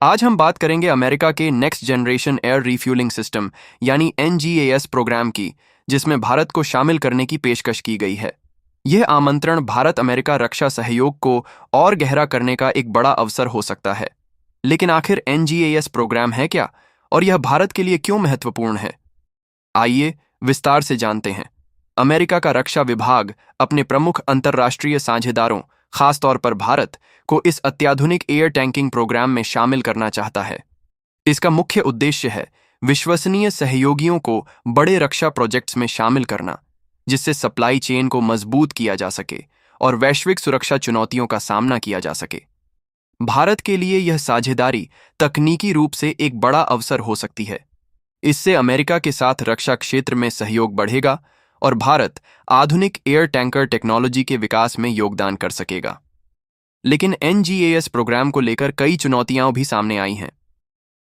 आज हम बात करेंगे अमेरिका के next generation air refuelling system यानी एनजीएएस प्रोग्राम की, जिसमें भारत को शामिल करने की पेशकश की गई है। यह आमंत्रण भारत अमेरिका रक्षा सहयोग को और गहरा करने का एक बड़ा अवसर हो सकता है। लेकिन आखिर एनजीएएस प्रोग्राम है क्या, और यह भारत के लिए क्यों महत्वपूर्ण है? आइए विस्तार से जानते हैं। अमेरिका का रक्षा विभाग अपने प्रमुख अंतर्राष्ट्रीय साझेदारों, खासतौर पर भारत, को इस अत्याधुनिक एयर टैंकिंग प्रोग्राम में शामिल करना चाहता है। इसका मुख्य उद्देश्य है विश्वसनीय सहयोगियों को बड़े रक्षा प्रोजेक्ट्स में शामिल करना, जिससे सप्लाई चेन को मजबूत किया जा सके और वैश्विक सुरक्षा चुनौतियों का सामना किया जा सके। भारत के लिए यह साझेदारी तकनीकी रूप से एक बड़ा अवसर हो सकती है। इससे अमेरिका के साथ रक्षा क्षेत्र में सहयोग बढ़ेगा और भारत आधुनिक एयर टैंकर टेक्नोलॉजी के विकास में योगदान कर सकेगा। लेकिन एनजीएएस प्रोग्राम को लेकर कई चुनौतियां भी सामने आई हैं।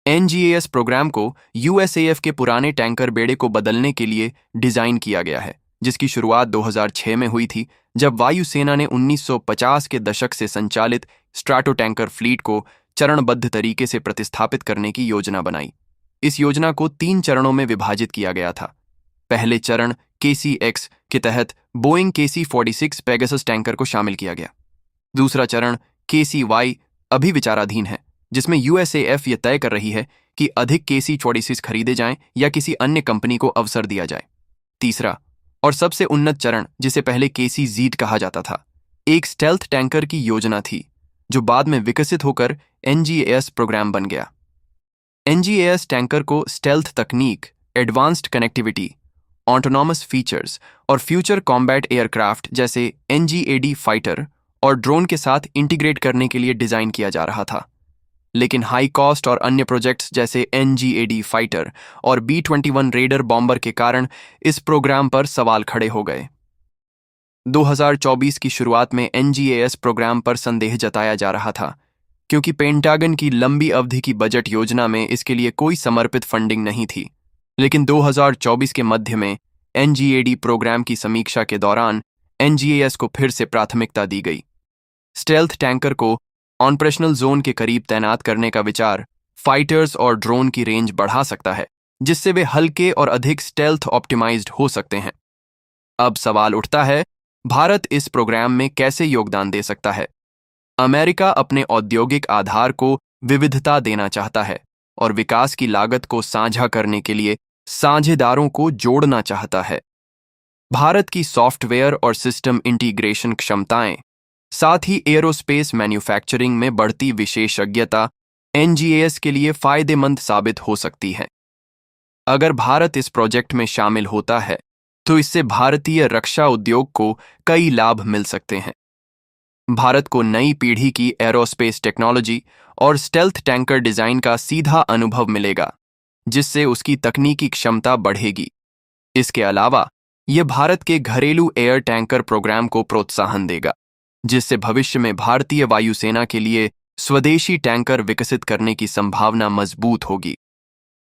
एनजीएएस प्रोग्राम को यूएसएएफ के पुराने टैंकर बेड़े को बदलने के लिए डिजाइन किया गया है, जिसकी शुरुआत 2006 में हुई थी, जब वायुसेना ने 1950 के दशक से संचालित स्ट्राटो टैंकर फ्लीट को चरणबद्ध तरीके से प्रतिस्थापित करने की योजना बनाई। इस योजना को 3 चरणों में विभाजित किया गया था। पहले चरण KC-X के तहत बोइंग KC-46 पेगासस टैंकर को शामिल किया गया। दूसरा चरण KC-Y अभी विचाराधीन है, जिसमें यूएसएएफ यह तय कर रही है कि अधिक KC-46 खरीदे जाएं या किसी अन्य कंपनी को अवसर दिया जाए। तीसरा और सबसे उन्नत चरण, जिसे पहले KC-Z कहा जाता था, एक स्टेल्थ टैंकर की योजना थी, जो बाद में विकसित होकर एनजीएएस प्रोग्राम बन गया। एनजीएएस टैंकर को स्टेल्थ तकनीक, एडवांस्ड कनेक्टिविटी, ऑटोनॉमस फीचर्स और फ्यूचर कॉम्बैट एयरक्राफ्ट जैसे NGAD फाइटर और ड्रोन के साथ इंटीग्रेट करने के लिए डिजाइन किया जा रहा था। लेकिन हाई कॉस्ट और अन्य प्रोजेक्ट्स जैसे NGAD फाइटर और B-21 रेडर बॉम्बर के कारण इस प्रोग्राम पर सवाल खड़े हो गए। 2024 की शुरुआत में एनजीएएस प्रोग्राम पर संदेह जताया जा रहा था, क्योंकि पेंटागन की लंबी अवधि की बजट योजना में इसके लिए कोई समर्पित फंडिंग नहीं थी। लेकिन 2024 के मध्य में NGAD प्रोग्राम की समीक्षा के दौरान एनजीएएस को फिर से प्राथमिकता दी गई। स्टेल्थ टैंकर को ऑपरेशनल जोन के करीब तैनात करने का विचार फाइटर्स और ड्रोन की रेंज बढ़ा सकता है, जिससे वे हल्के और अधिक स्टेल्थ ऑप्टिमाइज्ड हो सकते हैं। अब सवाल उठता है, भारत इस प्रोग्राम में कैसे योगदान दे सकता है? अमेरिका अपने औद्योगिक आधार को विविधता देना चाहता है और विकास की लागत को साझा करने के लिए साझेदारों को जोड़ना चाहता है। भारत की सॉफ्टवेयर और सिस्टम इंटीग्रेशन क्षमताएं, साथ ही एरोस्पेस मैन्युफैक्चरिंग में बढ़ती विशेषज्ञता एनजीएएस के लिए फायदेमंद साबित हो सकती है। अगर भारत इस प्रोजेक्ट में शामिल होता है, तो इससे भारतीय रक्षा उद्योग को कई लाभ मिल सकते हैं। भारत को नई पीढ़ी की एरोस्पेस टेक्नोलॉजी और स्टेल्थ टैंकर डिजाइन का सीधा अनुभव मिलेगा, जिससे उसकी तकनीकी क्षमता बढ़ेगी। इसके अलावा यह भारत के घरेलू एयर टैंकर प्रोग्राम को प्रोत्साहन देगा, जिससे भविष्य में भारतीय वायुसेना के लिए स्वदेशी टैंकर विकसित करने की संभावना मजबूत होगी।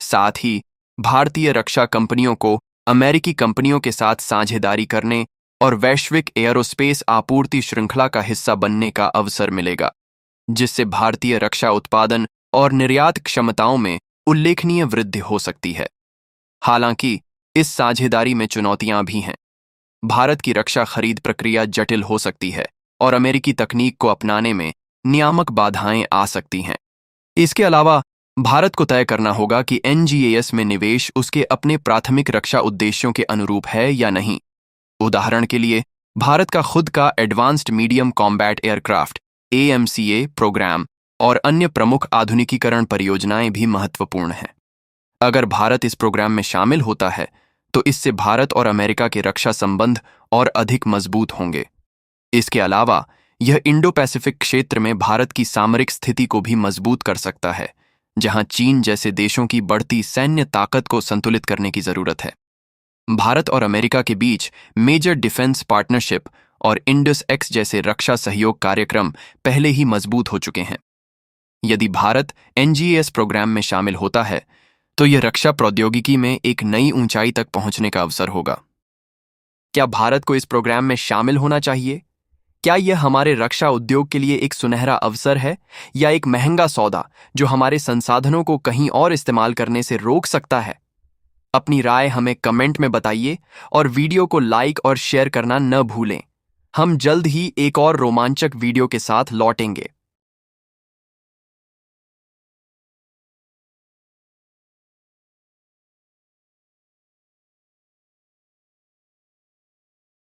साथ ही भारतीय रक्षा कंपनियों को अमेरिकी कंपनियों के साथ साझेदारी करने और वैश्विक एयरोस्पेस आपूर्ति श्रृंखला का हिस्सा बनने का अवसर मिलेगा, जिससे भारतीय रक्षा उत्पादन और निर्यात क्षमताओं में उल्लेखनीय वृद्धि हो सकती है। हालांकि इस साझेदारी में चुनौतियां भी हैं। भारत की रक्षा खरीद प्रक्रिया जटिल हो सकती है और अमेरिकी तकनीक को अपनाने में नियामक बाधाएं आ सकती हैं। इसके अलावा भारत को तय करना होगा कि एनजीएएस में निवेश उसके अपने प्राथमिक रक्षा उद्देश्यों के अनुरूप है या नहीं। उदाहरण के लिए, भारत का खुद का advanced medium combat aircraft AMCA program और अन्य प्रमुख आधुनिकीकरण परियोजनाएं भी महत्वपूर्ण हैं। अगर भारत इस प्रोग्राम में शामिल होता है, तो इससे भारत और अमेरिका के रक्षा संबंध और अधिक मजबूत होंगे। इसके अलावा यह इंडो पैसिफिक क्षेत्र में भारत की सामरिक स्थिति को भी मजबूत कर सकता है, जहां चीन जैसे देशों की बढ़ती सैन्य ताकत को संतुलित करने की जरूरत है। भारत और अमेरिका के बीच मेजर डिफेंस पार्टनरशिप और इंडस-X जैसे रक्षा सहयोग कार्यक्रम पहले ही मजबूत हो चुके हैं। यदि भारत एनजीएएस प्रोग्राम में शामिल होता है, तो यह रक्षा प्रौद्योगिकी में एक नई ऊंचाई तक पहुंचने का अवसर होगा। क्या भारत को इस प्रोग्राम में शामिल होना चाहिए क्या यह हमारे रक्षा उद्योग के लिए एक सुनहरा अवसर है या एक महंगा सौदा जो हमारे संसाधनों को कहीं और इस्तेमाल करने से रोक सकता है? अपनी राय हमें कमेंट में बताइए और वीडियो को लाइक और शेयर करना न भूलें। हम जल्द ही एक और रोमांचक वीडियो के साथ लौटेंगे।